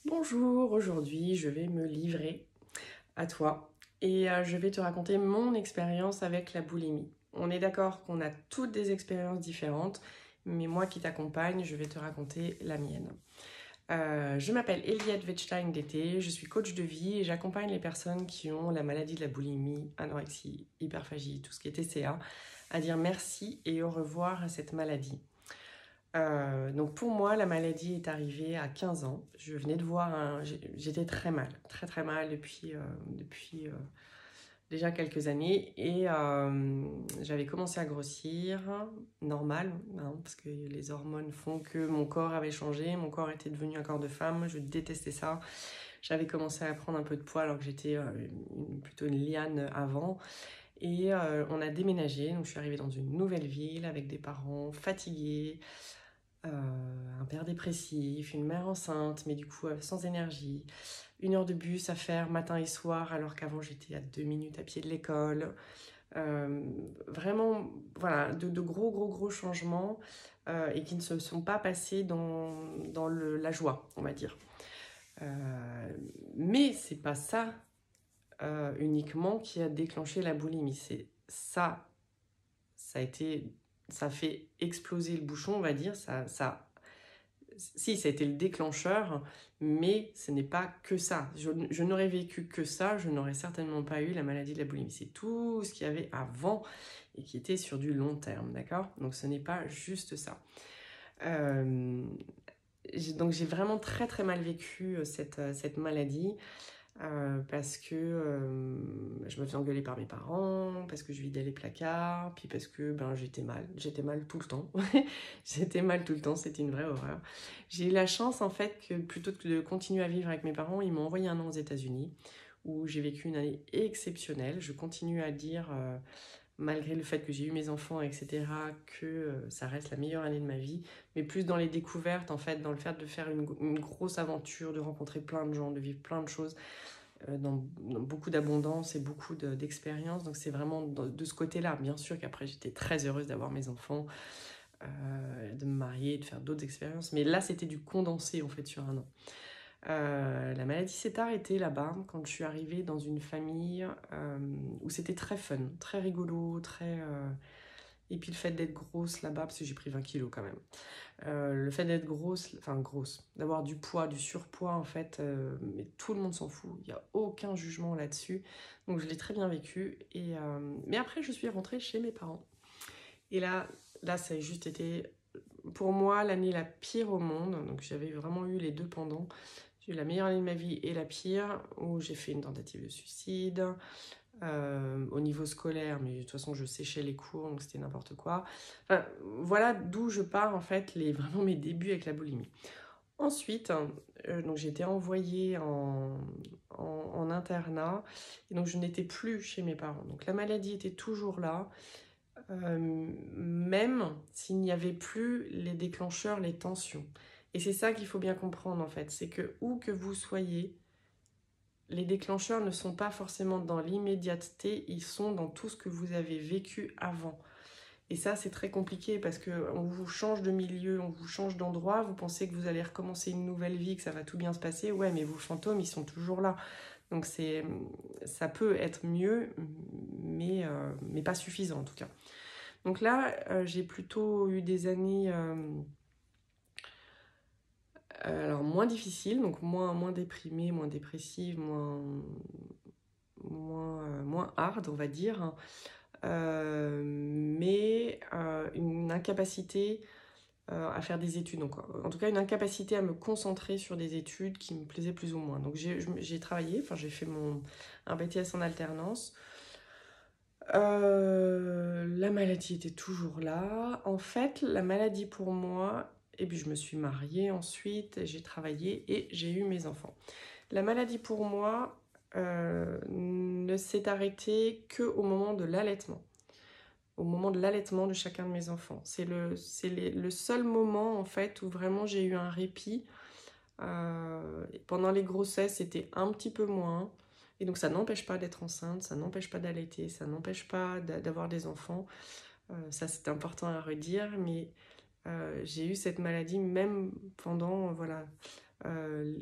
Bonjour, aujourd'hui je vais me livrer à toi et je vais te raconter mon expérience avec la boulimie. On est d'accord qu'on a toutes des expériences différentes, mais moi qui t'accompagne, je vais te raconter la mienne. Je m'appelle Eliette Wettstein-D'été, je suis coach de vie et j'accompagne les personnes qui ont la maladie de la boulimie, anorexie, hyperphagie, tout ce qui est TCA, à dire merci et au revoir à cette maladie. Donc pour moi, la maladie est arrivée à 15 ans. Je venais de voir j'étais très mal, très très mal depuis déjà quelques années et j'avais commencé à grossir, normal, hein, parce que les hormones font que mon corps avait changé, mon corps était devenu un corps de femme, je détestais ça. J'avais commencé à prendre un peu de poids alors que j'étais plutôt une liane avant. Et on a déménagé, donc je suis arrivée dans une nouvelle ville avec des parents fatigués, un père dépressif, une mère enceinte, mais du coup sans énergie, 1 heure de bus à faire matin et soir, alors qu'avant j'étais à 2 minutes à pied de l'école. Euh, Vraiment, voilà, de gros, gros, gros changements et qui ne se sont pas passés dans la joie, on va dire. Mais c'est pas ça uniquement qui a déclenché la boulimie. C'est ça, ça a été, ça a fait exploser le bouchon, on va dire. Si, ça a été le déclencheur, mais ce n'est pas que ça. Je n'aurais vécu que ça, je n'aurais certainement pas eu la maladie de la boulimie. C'est tout ce qu'il y avait avant et qui était sur du long terme, d'accord? Donc ce n'est pas juste ça. Euh, donc j'ai vraiment très très mal vécu cette maladie. Parce que je me faisais engueuler par mes parents, parce que je vidais les placards, puis parce que ben, j'étais mal tout le temps. J'étais mal tout le temps, c'était une vraie horreur. J'ai eu la chance en fait que plutôt que de continuer à vivre avec mes parents, ils m'ont envoyé 1 an aux États-Unis où j'ai vécu une année exceptionnelle. Je continue à dire, malgré le fait que j'ai eu mes enfants, etc., que ça reste la meilleure année de ma vie, mais plus dans les découvertes, en fait, dans le fait de faire une grosse aventure, de rencontrer plein de gens, de vivre plein de choses dans beaucoup d'abondance et beaucoup d'expérience. Donc c'est vraiment de ce côté-là. Bien sûr qu'après j'étais très heureuse d'avoir mes enfants, de me marier, de faire d'autres expériences. Mais là c'était du condensé en fait sur 1 an. La maladie s'est arrêtée là-bas quand je suis arrivée dans une famille où c'était très fun, très rigolo, et puis le fait d'être grosse là-bas, parce que j'ai pris 20 kilos quand même. Le fait d'être grosse, enfin grosse, d'avoir du poids, du surpoids en fait, mais tout le monde s'en fout, il n'y a aucun jugement là-dessus. Donc je l'ai très bien vécu. Mais après, je suis rentrée chez mes parents. Et là, ça a juste été pour moi l'année la pire au monde. Donc j'avais vraiment eu les deux pendant. J'ai eu la meilleure année de ma vie et la pire, où j'ai fait une tentative de suicide. Au niveau scolaire, mais de toute façon je séchais les cours, donc c'était n'importe quoi. Enfin, voilà d'où je pars en fait, vraiment mes débuts avec la boulimie. Ensuite, donc j'ai été envoyée en internat, et donc je n'étais plus chez mes parents. Donc la maladie était toujours là, même s'il n'y avait plus les déclencheurs, les tensions. Et c'est ça qu'il faut bien comprendre en fait, c'est que où que vous soyez, les déclencheurs ne sont pas forcément dans l'immédiateté, ils sont dans tout ce que vous avez vécu avant. Et ça, c'est très compliqué parce qu'on vous change de milieu, on vous change d'endroit, vous pensez que vous allez recommencer une nouvelle vie, que ça va tout bien se passer. Ouais, mais vos fantômes, ils sont toujours là. Donc ça peut être mieux, mais pas suffisant en tout cas. Donc là, j'ai plutôt eu des années alors moins difficiles, donc moins déprimées, moins dépressives, moins hard, on va dire, mais une incapacité à faire des études. Donc, en tout cas, une incapacité à me concentrer sur des études qui me plaisaient plus ou moins. Donc, j'ai travaillé, enfin, j'ai fait un BTS en alternance. La maladie était toujours là. En fait, la maladie pour moi, et puis je me suis mariée ensuite, j'ai travaillé et j'ai eu mes enfants. La maladie pour moi ne s'est arrêtée qu'au moment de l'allaitement. Au moment de l'allaitement de chacun de mes enfants. C'est le seul moment en fait où vraiment j'ai eu un répit. Pendant les grossesses, c'était un petit peu moins. Et donc ça n'empêche pas d'être enceinte, ça n'empêche pas d'allaiter, ça n'empêche pas d'avoir des enfants. Ça c'est important à redire, mais j'ai eu cette maladie même pendant voilà,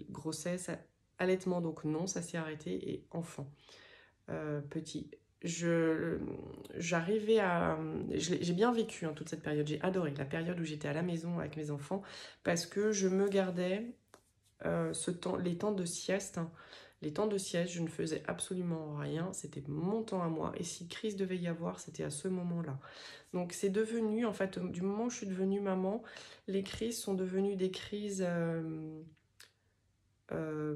Grossesse, allaitement, donc non, ça s'est arrêté, et enfant, petit. J'arrivais à... J'ai bien vécu hein, toute cette période, j'ai adoré la période où j'étais à la maison avec mes enfants, parce que je me gardais les temps de sieste. Hein. Les temps de sieste, je ne faisais absolument rien, c'était mon temps à moi, et si crise devait y avoir, c'était à ce moment-là. Donc c'est devenu, en fait, du moment où je suis devenue maman, les crises sont devenues des crises euh,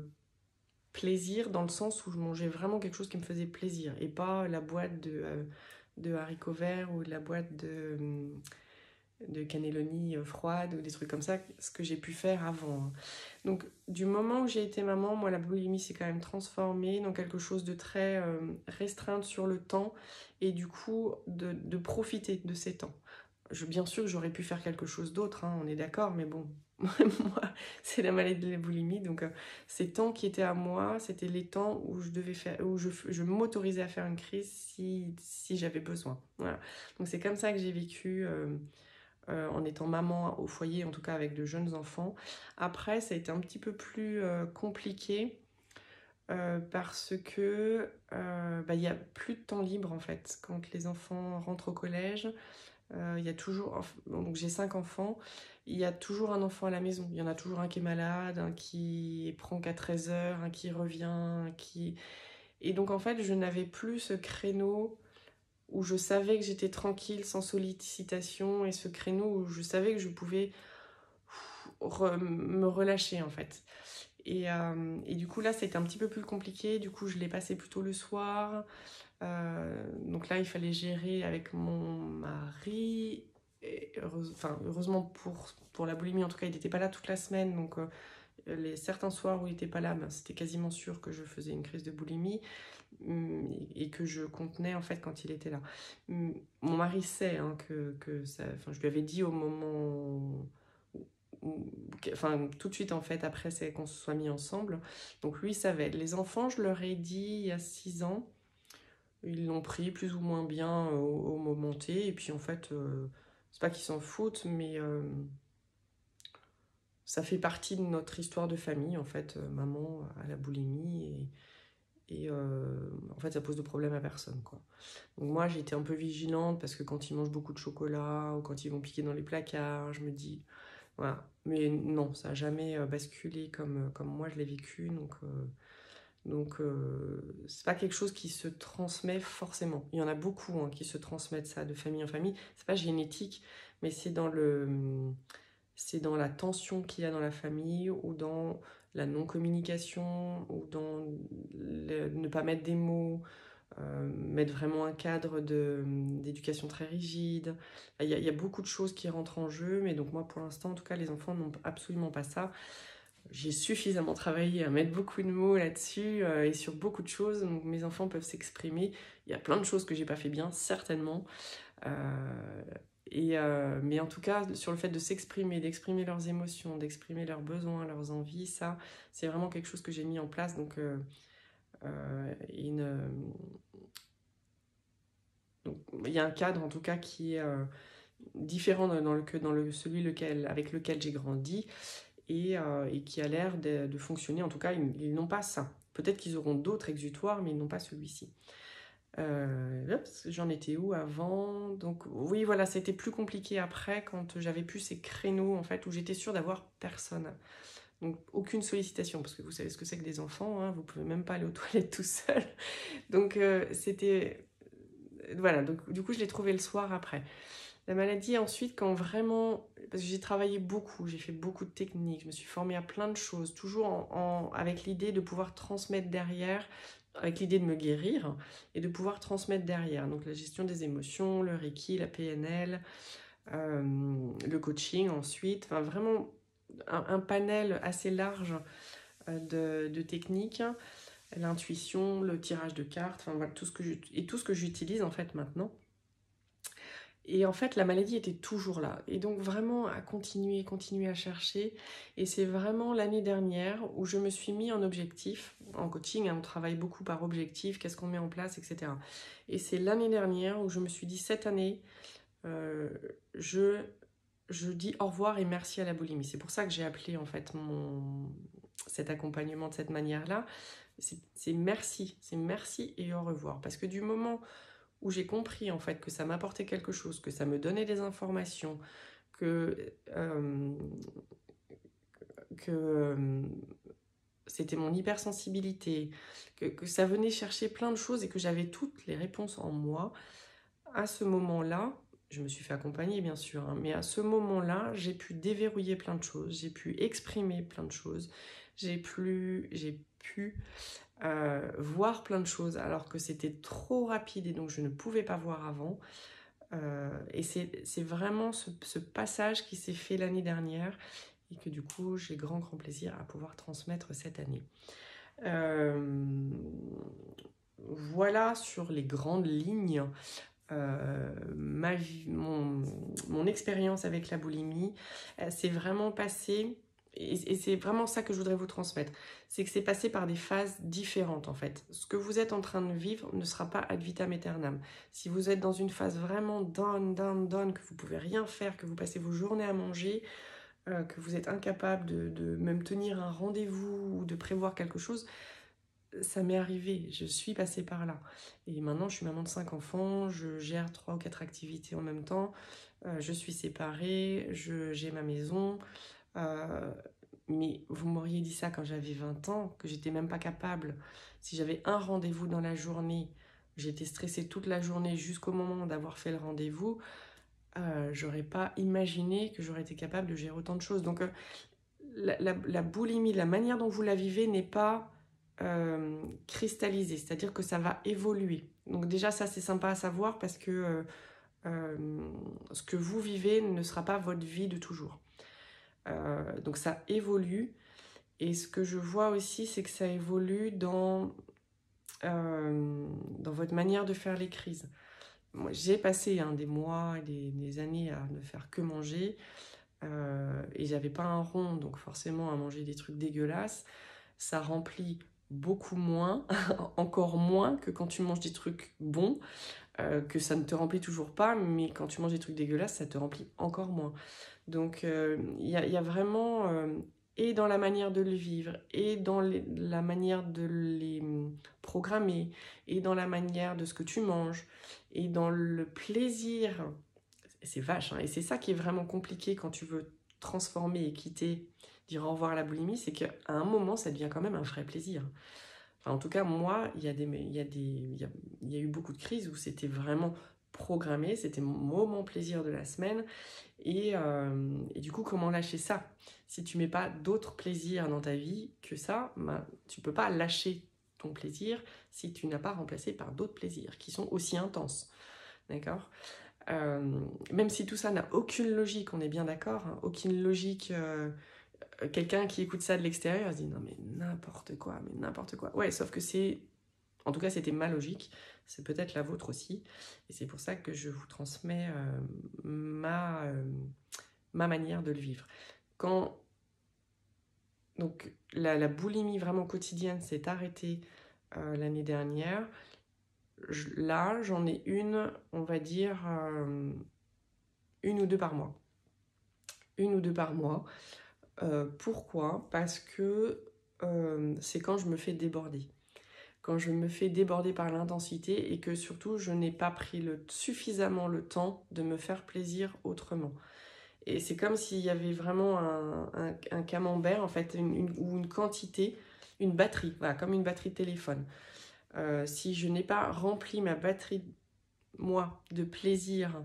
plaisir, dans le sens où je mangeais vraiment quelque chose qui me faisait plaisir, et pas la boîte de haricots verts ou la boîte de cannelloni froide ou des trucs comme ça, ce que j'ai pu faire avant. Hein. Donc du moment où j'ai été maman, moi la boulimie s'est quand même transformée dans quelque chose de très restreinte sur le temps, et du coup de profiter de ces temps. Bien sûr que j'aurais pu faire quelque chose d'autre, hein, on est d'accord, mais bon, moi, c'est la maladie de la boulimie, donc ces temps qui étaient à moi, c'était les temps où je devais faire, où je m'autorisais à faire une crise si j'avais besoin. Voilà. Donc c'est comme ça que j'ai vécu en étant maman au foyer, en tout cas avec de jeunes enfants. Après, ça a été un petit peu plus compliqué parce que il y a plus de temps libre en fait. Quand les enfants rentrent au collège, il y a toujours, donc j'ai 5 enfants, il y a toujours un enfant à la maison. Il y en a toujours un qui est malade, un qui prend qu'à 13 heures, un qui revient, un qui... Et donc en fait, je n'avais plus ce créneau où je savais que j'étais tranquille, sans sollicitation, et ce créneau où je savais que je pouvais me relâcher en fait. Et du coup là, c'était un petit peu plus compliqué. Du coup, je l'ai passé plutôt le soir. Donc là, il fallait gérer avec mon mari. Et heureusement pour la boulimie, en tout cas, il n'était pas là toute la semaine. Donc certains soirs où il n'était pas là, ben, c'était quasiment sûr que je faisais une crise de boulimie et que je contenais en fait quand il était là. Mon mari sait hein, que ça... Enfin, je lui avais dit au moment... Enfin, tout de suite en fait, après c'est qu'on se soit mis ensemble. Donc lui savait. Les enfants, je leur ai dit il y a 6 ans. Ils l'ont pris plus ou moins bien au moment T. Et puis en fait, c'est pas qu'ils s'en foutent, mais ça fait partie de notre histoire de famille. En fait, maman a la boulimie et en fait, ça pose de problème à personne. Quoi. Donc moi, j'ai été un peu vigilante parce que quand ils mangent beaucoup de chocolat ou quand ils vont piquer dans les placards, je me dis, voilà. Mais non, ça n'a jamais basculé comme moi je l'ai vécu. Donc, c'est pas quelque chose qui se transmet forcément. Il y en a beaucoup hein, qui se transmettent ça de famille en famille. C'est pas génétique, mais c'est dans la tension qu'il y a dans la famille ou dans la non-communication ou dans ne pas mettre des mots, mettre vraiment un cadre d'éducation très rigide. Il y a beaucoup de choses qui rentrent en jeu, mais donc moi pour l'instant, en tout cas, les enfants n'ont absolument pas ça. J'ai suffisamment travaillé à mettre beaucoup de mots là-dessus et sur beaucoup de choses, donc mes enfants peuvent s'exprimer. Il y a plein de choses que j'ai pas fait bien, certainement. Euh, mais en tout cas, sur le fait de s'exprimer, d'exprimer leurs émotions, d'exprimer leurs besoins, leurs envies, ça, c'est vraiment quelque chose que j'ai mis en place. Donc, donc, il y a un cadre en tout cas qui est différent avec lequel j'ai grandi et qui a l'air de fonctionner. En tout cas, ils n'ont pas ça. Peut-être qu'ils auront d'autres exutoires, mais ils n'ont pas celui-ci. J'en étais où avant? Donc oui, voilà, c'était plus compliqué après quand j'avais plus ces créneaux en fait où j'étais sûre d'avoir personne. Donc aucune sollicitation parce que vous savez ce que c'est que des enfants, hein, vous pouvez même pas aller aux toilettes tout seul. Donc c'était voilà. Donc du coup je l'ai trouvé le soir après. La maladie ensuite quand vraiment parce que j'ai travaillé beaucoup, j'ai fait beaucoup de techniques, je me suis formée à plein de choses, toujours avec l'idée de pouvoir transmettre derrière avec l'idée de me guérir et de pouvoir transmettre derrière. Donc la gestion des émotions, le Reiki, la PNL, le coaching ensuite, enfin vraiment un panel assez large de techniques, l'intuition, le tirage de cartes, enfin voilà, tout ce que j'utilise en fait maintenant. Et en fait, la maladie était toujours là. Et donc vraiment à continuer à chercher. Et c'est vraiment l'année dernière où je me suis mis en objectif. En coaching, hein, on travaille beaucoup par objectif, qu'est-ce qu'on met en place, etc. Et c'est l'année dernière où je me suis dit, cette année, je je dis au revoir et merci à la boulimie. C'est pour ça que j'ai appelé en fait cet accompagnement de cette manière-là. C'est merci et au revoir. Parce que du moment où j'ai compris en fait que ça m'apportait quelque chose, que ça me donnait des informations, que c'était mon hypersensibilité, que ça venait chercher plein de choses et que j'avais toutes les réponses en moi, à ce moment-là, je me suis fait accompagner bien sûr, hein, mais à ce moment-là, j'ai pu déverrouiller plein de choses, j'ai pu exprimer plein de choses, j'ai pu voir plein de choses alors que c'était trop rapide et donc je ne pouvais pas voir avant. Et c'est vraiment ce passage qui s'est fait l'année dernière et que du coup j'ai grand plaisir à pouvoir transmettre cette année. Voilà sur les grandes lignes mon expérience avec la boulimie. C'est vraiment passé, et c'est vraiment ça que je voudrais vous transmettre, c'est que c'est passé par des phases différentes en fait. Ce que vous êtes en train de vivre ne sera pas ad vitam aeternam. Si vous êtes dans une phase vraiment down, que vous pouvez rien faire, que vous passez vos journées à manger, que vous êtes incapable de même tenir un rendez-vous ou de prévoir quelque chose, ça m'est arrivé, je suis passée par là. Et maintenant, je suis maman de 5 enfants, je gère 3 ou 4 activités en même temps, je suis séparée, j'ai ma maison. Mais vous m'auriez dit ça quand j'avais 20 ans, que j'étais même pas capable. Si j'avais un rendez-vous dans la journée, j'étais stressée toute la journée jusqu'au moment d'avoir fait le rendez-vous, j'aurais pas imaginé que j'aurais été capable de gérer autant de choses. Donc la boulimie, la manière dont vous la vivez n'est pas cristallisée, c'est-à-dire que ça va évoluer. Donc déjà ça c'est sympa à savoir parce que ce que vous vivez ne sera pas votre vie de toujours. Donc ça évolue, et ce que je vois aussi c'est que ça évolue dans votre manière de faire les crises. Moi, j'ai passé des mois et des années à ne faire que manger. Et j'avais pas un rond, donc forcément à manger des trucs dégueulasses, ça remplit beaucoup moins, encore moins que quand tu manges des trucs bons, que ça ne te remplit toujours pas, mais quand tu manges des trucs dégueulasses, ça te remplit encore moins. Donc y a vraiment, et dans la manière de le vivre, et dans la manière de les programmer, et dans la manière de ce que tu manges, et dans le plaisir. C'est vache, hein. Et c'est ça qui est vraiment compliqué quand tu veux transformer et quitter, dire au revoir à la boulimie, c'est qu'à un moment, ça devient quand même un vrai plaisir. Enfin, en tout cas, moi, il y a eu beaucoup de crises où c'était vraiment programmé, c'était mon moment plaisir de la semaine. Et du coup, comment lâcher ça? Si tu mets pas d'autres plaisirs dans ta vie que ça, ben, tu peux pas lâcher ton plaisir si tu n'as pas remplacé par d'autres plaisirs qui sont aussi intenses. D'accord? Même si tout ça n'a aucune logique, on est bien d'accord, hein, aucune logique. Quelqu'un qui écoute ça de l'extérieur se dit non mais n'importe quoi, mais n'importe quoi. Ouais, sauf que en tout cas c'était ma logique, c'est peut-être la vôtre aussi, et c'est pour ça que je vous transmets ma manière de le vivre. Quand donc la boulimie vraiment quotidienne s'est arrêtée l'année dernière, là j'en ai une, on va dire une ou deux par mois. Une ou deux par mois. Pourquoi? Parce que c'est quand je me fais déborder. Quand je me fais déborder par l'intensité et que surtout je n'ai pas pris suffisamment le temps de me faire plaisir autrement. Et c'est comme s'il y avait vraiment un camembert en fait, ou une quantité, une batterie, voilà, comme une batterie de téléphone. Si je n'ai pas rempli ma batterie, moi, de plaisir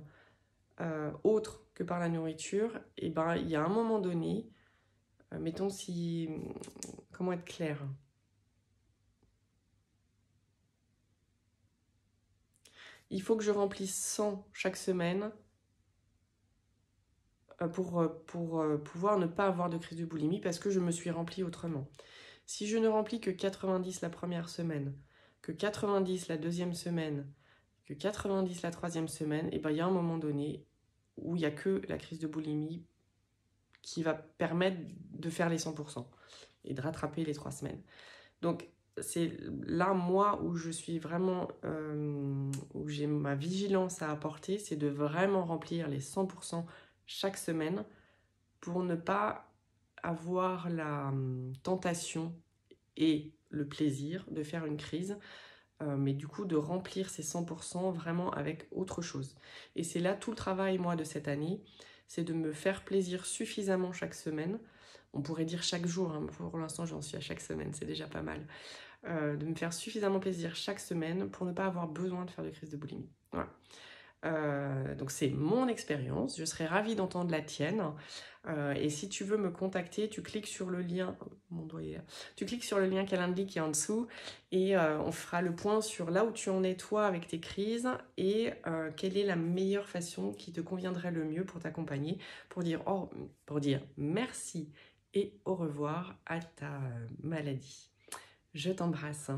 autre que par la nourriture, et ben il y a un moment donné, mettons si... Comment être clair? Il faut que je remplisse 100 chaque semaine pour pouvoir ne pas avoir de crise de boulimie parce que je me suis remplie autrement. Si je ne remplis que 90 la première semaine, que 90 la deuxième semaine, que 90 la troisième semaine, et ben il y a un moment donné où il n'y a que la crise de boulimie qui va permettre de faire les 100% et de rattraper les 3 semaines. Donc c'est là, moi, où je suis vraiment, où j'ai ma vigilance à apporter, c'est de vraiment remplir les 100% chaque semaine pour ne pas avoir la tentation et le plaisir de faire une crise, mais du coup de remplir ces 100% vraiment avec autre chose. Et c'est là tout le travail, moi, de cette année, c'est de me faire plaisir suffisamment chaque semaine. On pourrait dire chaque jour, hein, pour l'instant j'en suis à chaque semaine, c'est déjà pas mal. De me faire suffisamment plaisir chaque semaine pour ne pas avoir besoin de faire de crise de boulimie. Voilà. Donc c'est mon expérience, je serais ravie d'entendre la tienne. Et si tu veux me contacter, tu cliques sur le lien, mon doigt est là. Tu cliques sur le lien Calendly qui est en dessous et on fera le point sur là où tu en es toi avec tes crises et quelle est la meilleure façon qui te conviendrait le mieux pour t'accompagner, pour dire merci et au revoir à ta maladie. Je t'embrasse.